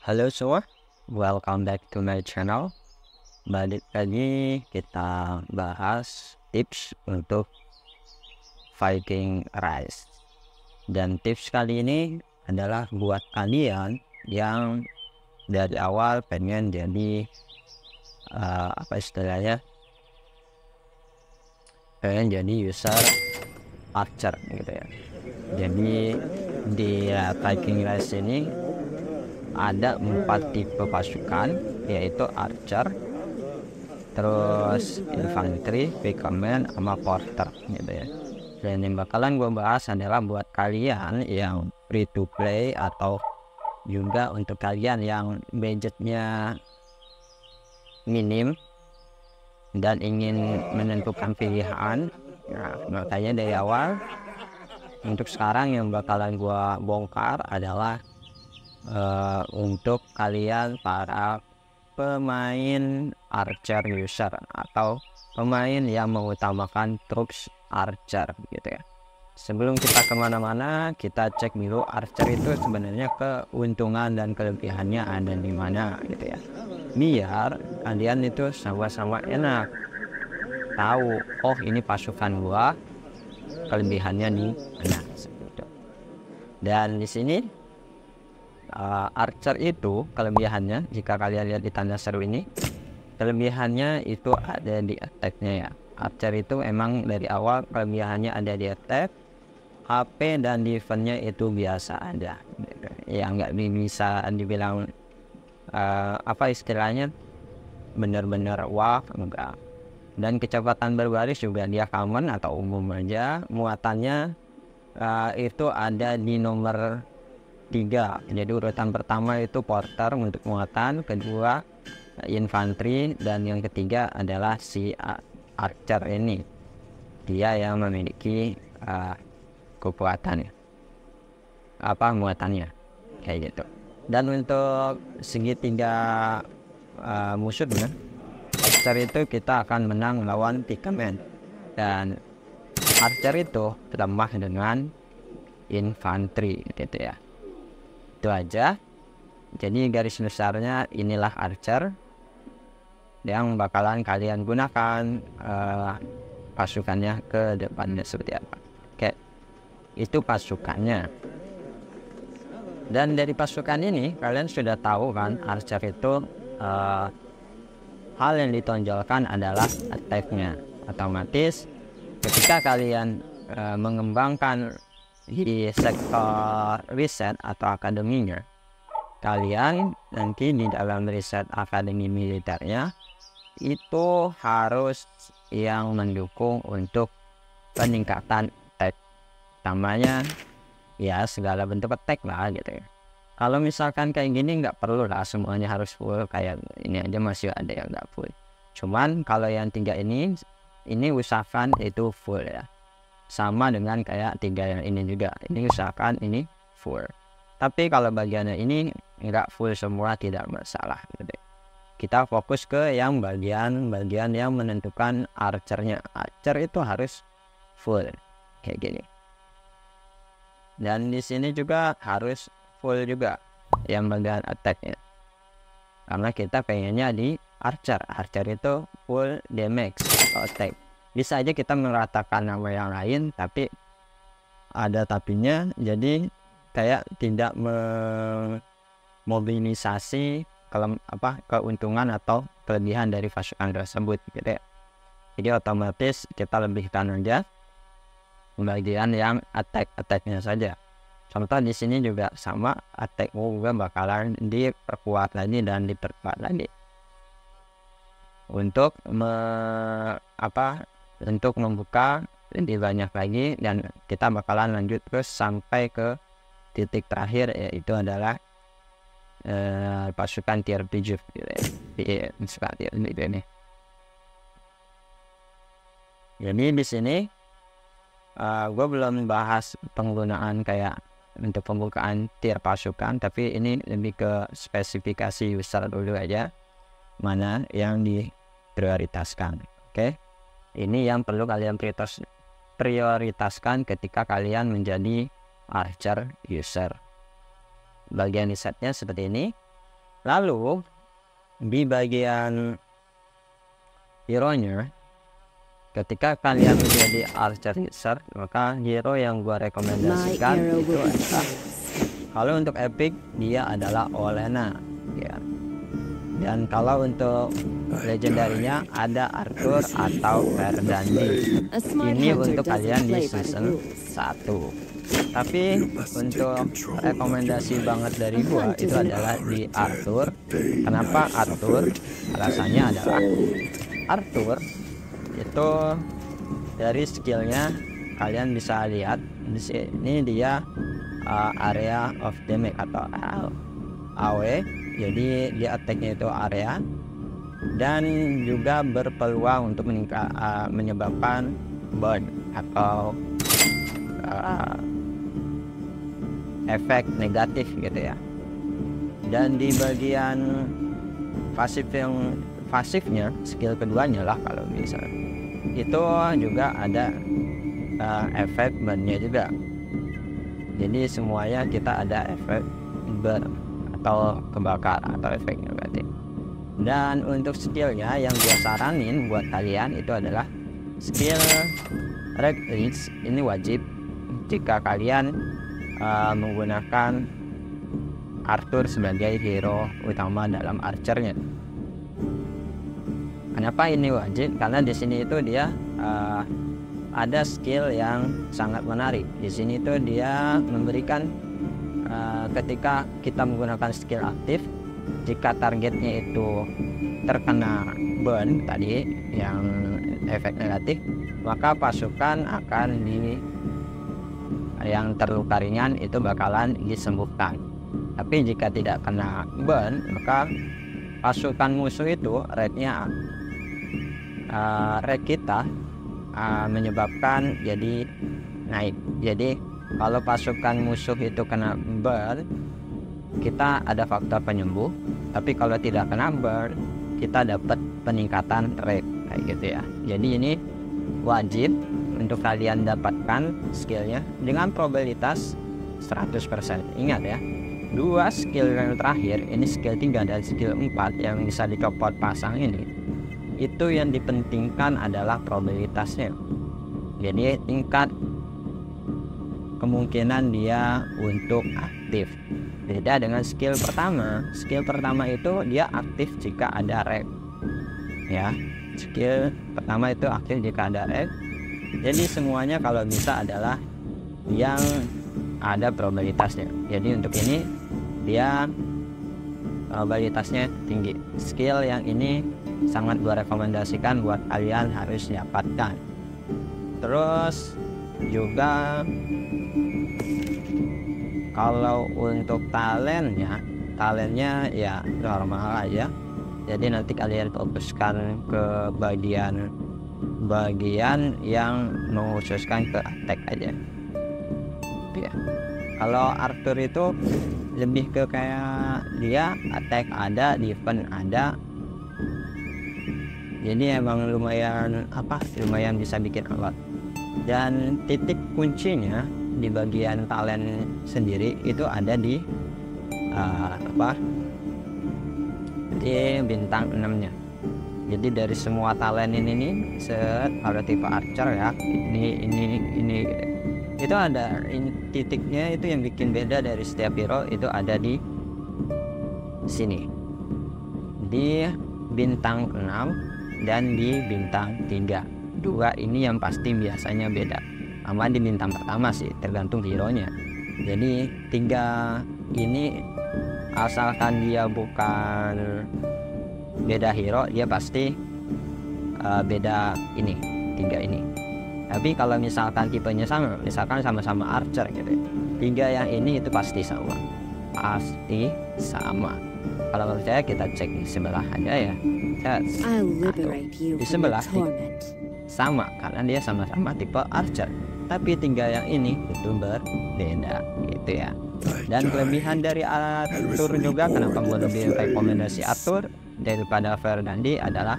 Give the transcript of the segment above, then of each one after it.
Halo semua, welcome back to my channel. Balik lagi kita bahas tips untuk Viking Rise. Dan tips kali ini adalah buat kalian yang dari awal pengen jadi apa istilahnya, pengen jadi user archer gitu ya. Jadi di Viking Rise ini ada 4 tipe pasukan, yaitu archer, terus infantry, pikeman, sama porter gitu ya. Dan yang bakalan gue bahas adalah buat kalian yang free to play atau juga untuk kalian yang budgetnya minim dan ingin menentukan pilihan. Nah, makanya dari awal untuk sekarang yang bakalan gue bongkar adalah untuk kalian para pemain archer user atau pemain yang mengutamakan troops archer gitu ya. Sebelum kita kemana-mana, kita cek dulu archer itu sebenarnya keuntungan dan kelebihannya ada di mana gitu ya, biar kalian itu sama-sama enak tahu, oh ini pasukan gua kelebihannya di mana gitu. Dan di sini archer itu kelebihannya, jika kalian lihat di tanda seru ini, kelebihannya itu ada di attack-nya ya. Archer itu emang dari awal kelebihannya ada di attack, HP dan defense-nya itu biasa ada ya, nggak bisa dibilang apa istilahnya bener-bener wah, enggak. Dan kecepatan berbaris juga dia common atau umum aja. Muatannya itu ada di nomor 3. Jadi urutan pertama itu porter untuk muatan, kedua infanteri, dan yang ketiga adalah si archer ini, dia yang memiliki kekuatannya apa muatannya kayak gitu. Dan untuk segitiga musuh dengan archer itu kita akan menang lawan pikeman, dan archer itu lemah dengan infanteri gitu ya. Itu aja. Jadi garis besarnya inilah archer yang bakalan kalian gunakan pasukannya ke depannya seperti apa. Oke, itu pasukannya. Dan dari pasukan ini kalian sudah tahu kan, archer itu hal yang ditonjolkan adalah attack-nya. Otomatis ketika kalian mengembangkan di sektor riset atau akademinya, kalian nanti di dalam riset akademi militernya itu harus yang mendukung untuk peningkatan attack, namanya ya segala bentuk attack lah gitu ya. Kalau misalkan kayak gini nggak perlu lah semuanya harus full, kayak ini aja masih ada yang nggak full. Cuman kalau yang 3 ini usahakan itu full ya, sama dengan kayak 3 yang ini juga, ini usahakan ini full. Tapi kalau bagiannya ini nggak full semua tidak masalah gitu. Kita fokus ke yang bagian yang menentukan archernya. Archer itu harus full kayak gini. Dan di sini juga harus full juga yang bagian attacknya, karena kita pengennya di archer itu full damage atau attack. Bisa aja kita meratakan nama yang lain, tapi ada tapinya, jadi kayak tidak memobilisasi keuntungan atau kelebihan dari pasukan tersebut gitu ya. Jadi otomatis kita lebihkan aja bagian yang attacknya saja. Contoh di sini juga sama, attack juga bakalan diperkuat lagi dan diperkuat lagi untuk untuk membuka lebih banyak lagi, dan kita bakalan lanjut terus sampai ke titik terakhir, yaitu adalah pasukan tier 7 gitu ya. Tier ini. Jadi di sini gue belum bahas penggunaan kayak untuk pembukaan tier pasukan, tapi ini lebih ke spesifikasi user dulu aja, mana yang diprioritaskan. Oke, ini yang perlu kalian prioritaskan ketika kalian menjadi archer user. Bagian risetnya seperti ini. Lalu di bagian hero-nya, ketika kalian menjadi archer user, maka hero yang gua rekomendasikan itu adalah, kalau untuk epic dia adalah Olenna ya. Dan kalau untuk legendarinya ada Arthur atau Verdandi. Ini untuk kalian di season 1. Tapi untuk rekomendasi banget dari gua itu adalah di Arthur. Kenapa Arthur? Alasannya adalah Arthur itu dari skillnya kalian bisa lihat di sini dia area of damage atau AoE. Jadi dia attacknya itu area dan juga berpeluang untuk menyebabkan burn atau efek negatif gitu ya. Dan di bagian pasifnya skill keduanya lah kalau bisa, itu juga ada efek burnnya juga. Jadi semuanya kita ada efek burn atau kebakar atau efek negatif. Dan untuk skillnya yang gua saranin buat kalian itu adalah skill Red Reach. Ini wajib jika kalian menggunakan Arthur sebagai hero utama dalam archernya. Kenapa ini wajib? Karena di sini itu dia ada skill yang sangat menarik. Di sini itu dia memberikan ketika kita menggunakan skill aktif, jika targetnya itu terkena burn tadi yang efek negatif, maka pasukan akan yang terluka ringan itu bakalan disembuhkan. Tapi jika tidak kena burn, maka pasukan musuh itu rate-nya rate kita menyebabkan jadi naik. Jadi kalau pasukan musuh itu kena burn, kita ada faktor penyembuh. Tapi kalau tidak kena burn, kita dapat peningkatan rate kayak gitu ya. Jadi ini wajib untuk kalian dapatkan skillnya dengan probabilitas 100%. Ingat ya, dua skill yang terakhir, ini skill 3 dan skill 4 yang bisa dicopot pasang ini, itu yang dipentingkan adalah probabilitasnya. Jadi tingkat kemungkinan dia untuk aktif. Beda dengan skill pertama. Skill pertama itu dia aktif jika ada reg ya. Skill pertama itu aktif jika ada reg. Jadi semuanya kalau bisa adalah yang ada probabilitasnya. Jadi untuk ini dia probabilitasnya tinggi. Skill yang ini sangat gua rekomendasikan buat kalian harus dapatkan. Terus juga kalau untuk talentnya ya normal aja. Jadi nanti kalian fokuskan ke bagian yang mengkhususkan ke attack aja ya. Kalau Arthur itu lebih ke kayak dia attack ada, defense ada. Jadi emang lumayan bisa bikin alot. Dan titik kuncinya di bagian talent sendiri itu ada di di bintang 6 nya. Jadi dari semua talent ini nih, kalau tipe archer ya, ini itu ada titiknya, itu yang bikin beda dari setiap hero. Itu ada di sini, di bintang 6 dan di bintang 3. Dua ini yang pasti biasanya beda sama di bintang pertama sih, tergantung hero nya. Jadi 3 ini asalkan dia bukan beda hero, dia pasti beda ini 3 ini. Tapi kalau misalkan tipenya sama, misalkan sama-sama archer gitu, 3 yang ini itu pasti sama. Kalau menurut saya kita cek di sebelah aja ya. Di sebelah sama, karena dia sama-sama tipe archer. Tapi 3 yang ini itu berbeda gitu ya. Dan kelebihan dari Arthur juga, kenapa gue lebih rekomendasi Arthur daripada Verdandi adalah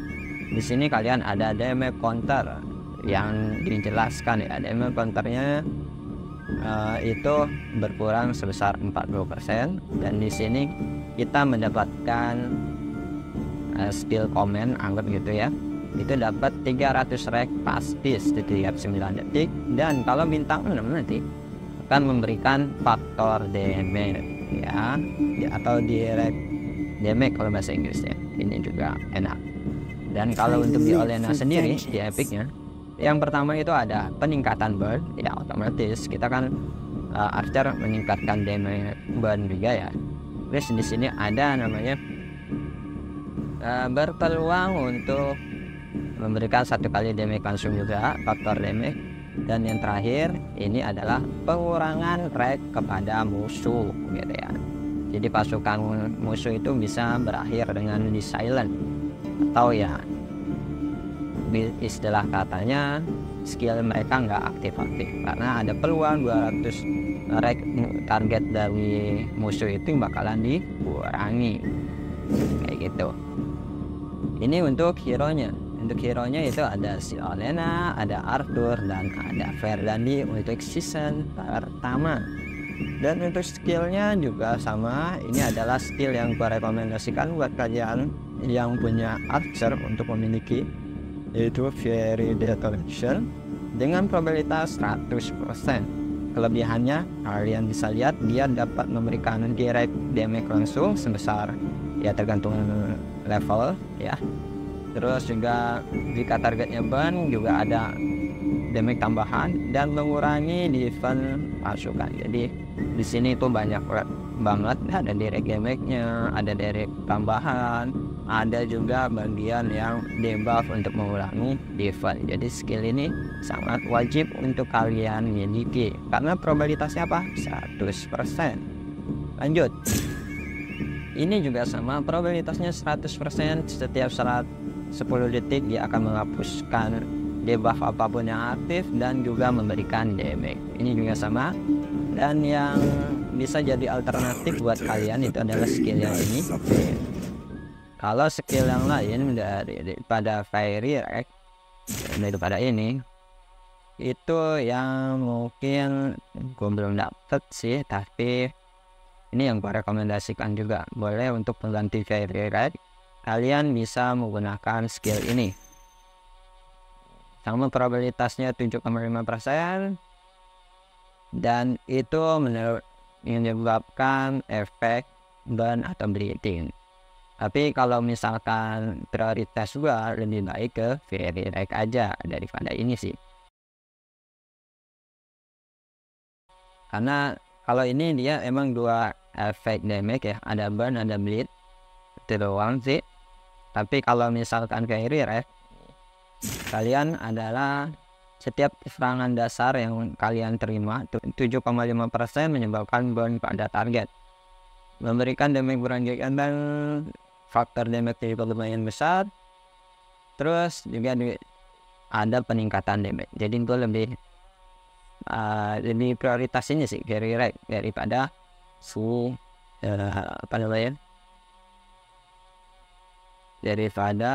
di sini kalian ada damage counter yang dijelaskan ya. Damage counternya itu berkurang sebesar 40%, dan di sini kita mendapatkan skill comment, anggap gitu ya, itu dapat 300 rek pasti setiap 9 detik, dan kalau bintang 6 nanti akan memberikan faktor damage ya, atau direct damage kalau bahasa Inggrisnya. Ini juga enak. Dan kalau untuk di Olena sendiri di epicnya, yang pertama itu ada peningkatan burn ya, otomatis kita kan archer meningkatkan damage burn juga ya. Terus di sini ada namanya berpeluang untuk memberikan 1 kali damage langsung juga, faktor damage. Dan yang terakhir ini adalah pengurangan rek kepada musuh gitu ya. Jadi pasukan musuh itu bisa berakhir dengan di silent, atau ya istilah katanya skill mereka nggak aktif-aktif, karena ada peluang 200 rek target dari musuh itu bakalan dikurangi kayak gitu. Ini untuk hero-nya. Untuk hero-nya itu ada si Olena, ada Arthur, dan ada Verdandi untuk season pertama. Dan untuk skillnya juga sama. Ini adalah skill yang gua rekomendasikan buat kalian yang punya archer untuk memiliki, yaitu Fiery Detonation dengan probabilitas 100%. Kelebihannya kalian bisa lihat dia dapat memberikan direct damage langsung sebesar ya tergantung level ya. Terus juga jika targetnya burn juga ada damage tambahan dan mengurangi defense pasukan. Jadi di sini itu banyak banget, ada direct damage-nya, ada direct tambahan, ada juga bagian yang debuff untuk mengurangi defense. Jadi skill ini sangat wajib untuk kalian miliki karena probabilitasnya apa? 100%. Lanjut. Ini juga sama, probabilitasnya 100%. Setiap 10 detik dia akan menghapuskan debuff apapun yang aktif dan juga memberikan damage. Ini juga sama. Dan yang bisa jadi alternatif buat kalian itu adalah skill yang ini. Kalau skill yang lain daripada Fiery Rek, daripada ini, itu yang mungkin gue belum dapet sih, tapi ini yang gue rekomendasikan juga. Boleh untuk pengganti Fiery Rek, kalian bisa menggunakan skill ini. Sama probabilitasnya 7,5%, dan itu menyebabkan efek burn atau bleeding. Tapi kalau misalkan prioritas gua lebih baik ke Fiery Rek aja daripada ini sih. Karena kalau ini dia emang 2 efek damage ya, ada burn ada bleed, itu doang sih. Tapi kalau misalkan Fiery Rek, kalian adalah setiap serangan dasar yang kalian terima 7,5% menyebabkan burn pada target, memberikan damage berlanjutan dan faktor damage juga lumayan besar. Terus juga ada peningkatan damage. Jadi itu lebih prioritas ini sih Fiery Rek daripada apa namanya, daripada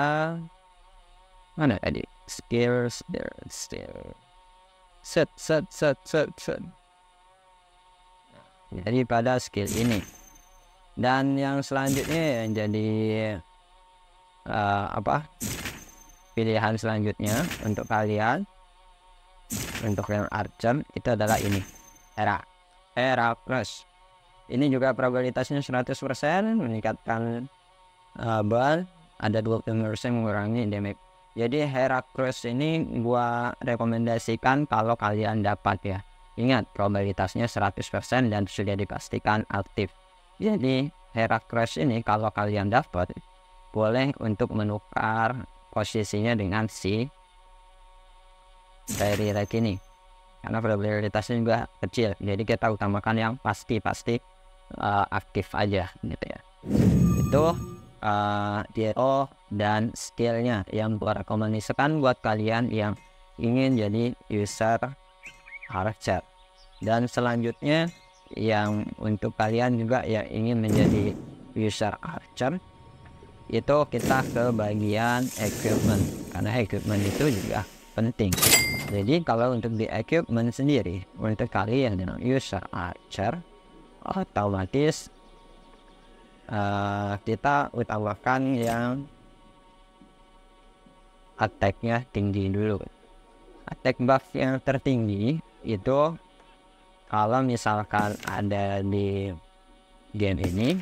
mana tadi skills set daripada skill ini. Dan yang selanjutnya yang jadi pilihan selanjutnya untuk kalian, untuk yang archer, itu adalah ini, Heracross. Ini juga probabilitasnya 100%, meningkatkan burn, ada 20% mengurangi damage. Jadi Heracross ini gua rekomendasikan kalau kalian dapat ya. Ingat, probabilitasnya 100% dan sudah dipastikan aktif. Jadi Heracross ini kalau kalian dapat, boleh untuk menukar posisinya dengan si Fiery Rek ini, karena probabilitasnya juga kecil. Jadi kita utamakan yang pasti aktif aja gitu ya. Itu DO dan skillnya yang gua rekomendasikan buat kalian yang ingin jadi user archer. Dan selanjutnya yang untuk kalian juga yang ingin menjadi user archer, itu kita ke bagian equipment, karena equipment itu juga penting. Jadi kalau untuk di equipment sendiri, untuk kalian yang user archer, otomatis kita utamakan yang attack-nya tinggi dulu. Attack buff yang tertinggi itu kalau misalkan ada di game ini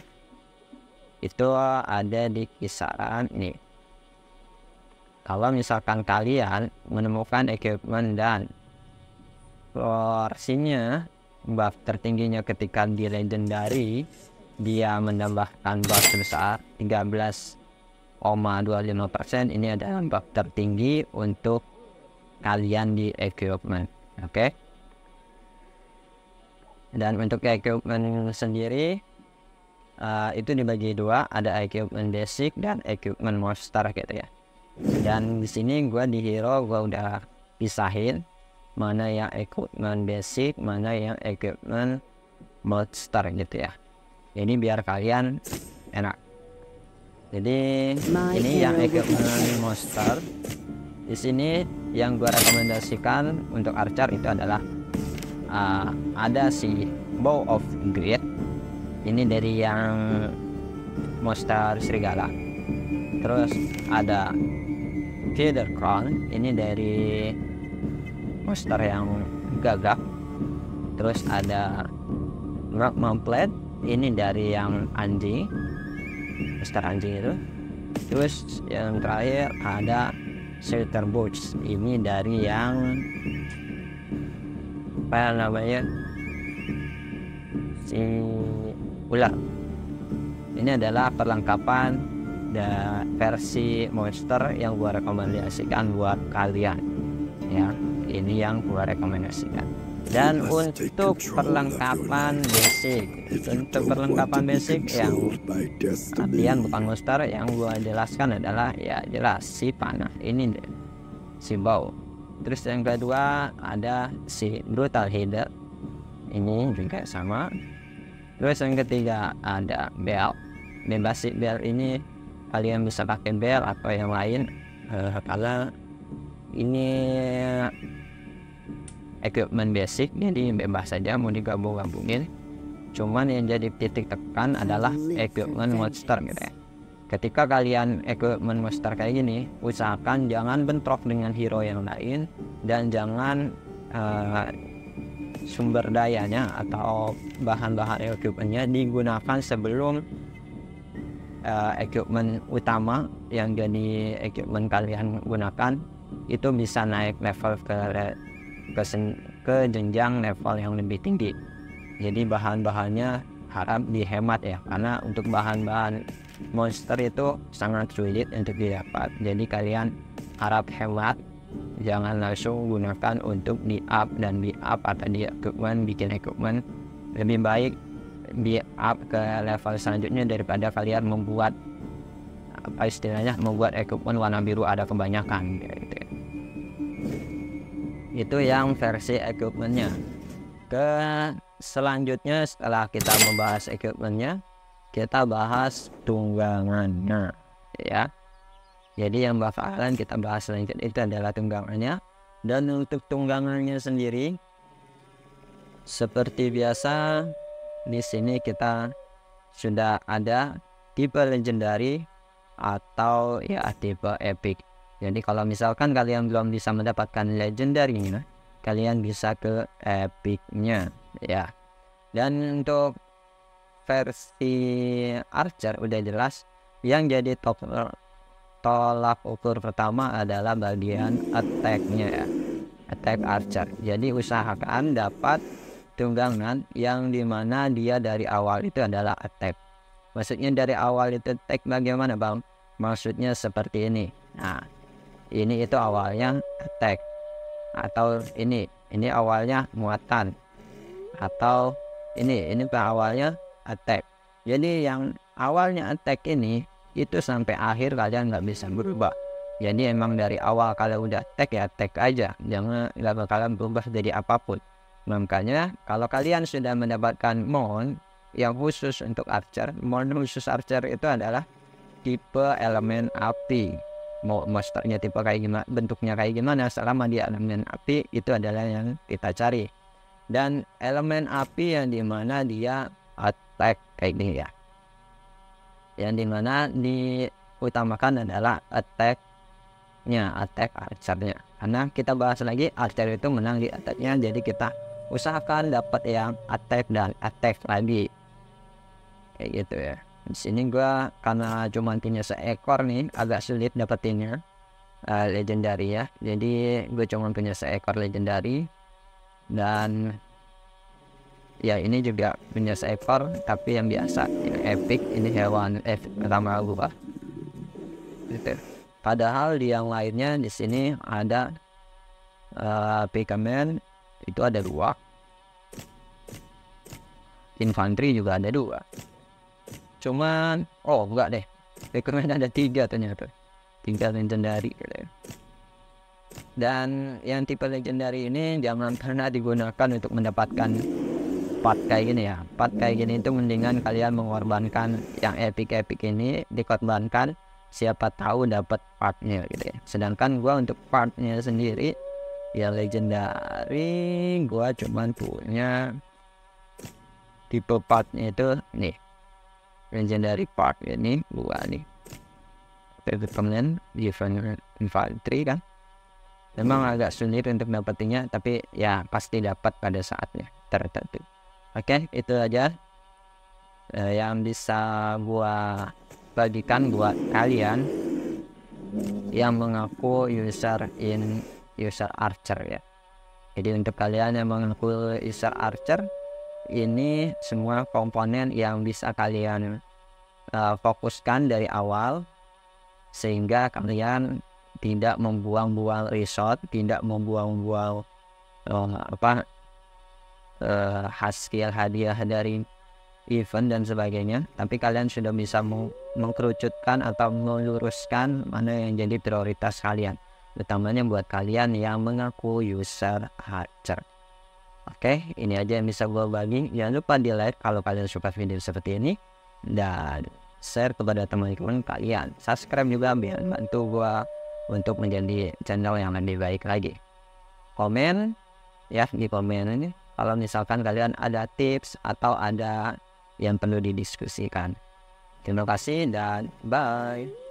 itu ada di kisaran ini. Kalau misalkan kalian menemukan equipment dan porsinya buff tertingginya ketika di legendary, dia menambahkan buff sebesar 13,25%. Ini adalah buff tertinggi untuk kalian di equipment. Oke. Dan untuk equipment sendiri itu dibagi dua, ada equipment basic dan equipment monster gitu ya. Dan di sini gue di hero gue udah pisahin mana yang equipment basic, mana yang equipment monster gitu ya. Jadi biar kalian enak. Jadi ini yang equipment monster. Di sini yang gue rekomendasikan untuk archer itu adalah ada si Bow of Greed. Ini dari yang monster serigala. Terus ada Feather Crown, ini dari monster yang gagak. Terus ada Magma Plate, ini dari yang anjing, monster anjing itu. Terus yang terakhir ada Shelter Boots, ini dari yang apa namanya, si ular. Ini adalah perlengkapan versi monster yang gua rekomendasikan buat kalian ya. Ini yang gua rekomendasikan. Dan untuk perlengkapan basic, yang artian bukan monster, yang gua jelaskan adalah ya jelas si panah ini deh, si bow. Terus yang kedua ada si Brutal Header, ini juga sama. Terus yang ketiga ada belt. Basic belt ini kalian bisa pakai belt atau yang lain karena ini equipment basic, jadi bebas saja mau digabung-gabungin. Cuman yang jadi titik tekan adalah equipment monster gitu ya. Ketika kalian equipment monster kayak gini, usahakan jangan bentrok dengan hero yang lain, dan jangan sumber dayanya atau bahan-bahan equipmentnya digunakan sebelum equipment utama yang jadi equipment kalian gunakan itu bisa naik level ke jenjang level yang lebih tinggi. Jadi bahan-bahannya harap dihemat ya, karena untuk bahan-bahan monster itu sangat sulit untuk didapat. Jadi kalian harap hemat, jangan langsung gunakan untuk di up dan di up atau di equipment, bikin equipment. Lebih baik di up ke level selanjutnya daripada kalian membuat apa istilahnya, membuat equipment warna biru ada kebanyakan gitu. Itu yang versi equipmentnya. Ke selanjutnya setelah kita membahas equipmentnya, kita bahas tunggangannya ya. Jadi yang bakalan kita bahas selanjutnya itu adalah tunggangannya. Dan untuk tunggangannya sendiri seperti biasa, di sini kita sudah ada tipe legendary atau ya tipe epic. Jadi kalau misalkan kalian belum bisa mendapatkan legendary-nya, kalian bisa ke epicnya ya. Dan untuk versi archer udah jelas, yang jadi tolak ukur pertama adalah bagian attack-nya ya, attack archer. Jadi usahakan dapat tunggangan yang dimana dia dari awal itu adalah attack. Maksudnya dari awal itu attack bagaimana bang? Maksudnya seperti ini. Nah, ini itu awalnya attack, atau ini awalnya muatan, atau ini awalnya attack. Jadi yang awalnya attack ini itu sampai akhir kalian nggak bisa berubah. Jadi emang dari awal kalian udah attack ya attack aja, jangan nggak bakalan berubah jadi apapun. Makanya kalau kalian sudah mendapatkan mount yang khusus untuk archer, mount khusus archer itu adalah tipe elemen api. Mau monsternya tipe kayak gimana, bentuknya kayak gimana, selama dia elemen api itu adalah yang kita cari. Dan elemen api yang dimana dia attack kayak gini ya. yang dimana diutamakan adalah attack archernya, karena kita bahas lagi archer itu menang di attacknya, jadi kita usahakan dapat yang attack dan attack lagi kayak gitu ya. Di sini gua karena cuma punya seekor nih agak sulit dapetinnya legendary ya, jadi gue cuma punya seekor legendary, dan ya ini juga punya seekor tapi yang biasa, yang epic. Ini hewan pertama gua gitu. Padahal di yang lainnya di sini ada pikeman itu ada 2, infantry juga ada 2, cuman enggak deh, pikeman ada 3 ternyata, 3 legendary gitu ya. Dan yang tipe legendary ini jangan pernah digunakan untuk mendapatkan part kayak gini ya. Part kayak gini itu mendingan kalian mengorbankan yang epic ini, dikorbankan, siapa tahu dapat partnya gitu ya. Sedangkan gua untuk partnya sendiri yang legendary gua cuman punya tipe partnya itu nih, legendary part ini gua nih, permanent defense infantry kan. Memang agak sulit untuk dapetinnya, tapi ya pasti dapat pada saatnya tertentu. Oke, itu aja yang bisa gua bagikan buat kalian yang mengaku user archer ya. Jadi untuk kalian yang mengaku user archer, ini semua komponen yang bisa kalian fokuskan dari awal, sehingga kalian tidak membuang-buang resource, tidak membuang-buang hasil hadiah dari event dan sebagainya, tapi kalian sudah bisa mengkerucutkan atau meluruskan mana yang jadi prioritas kalian, utamanya buat kalian yang mengaku user archer. Oke, ini aja yang bisa gue bagi. Jangan lupa di like kalau kalian suka video seperti ini, dan share kepada teman-teman kalian. Subscribe juga biar bantu gue untuk menjadi channel yang lebih baik lagi. Komen ya di komen ini kalau misalkan kalian ada tips atau ada yang perlu didiskusikan. Terima kasih dan bye.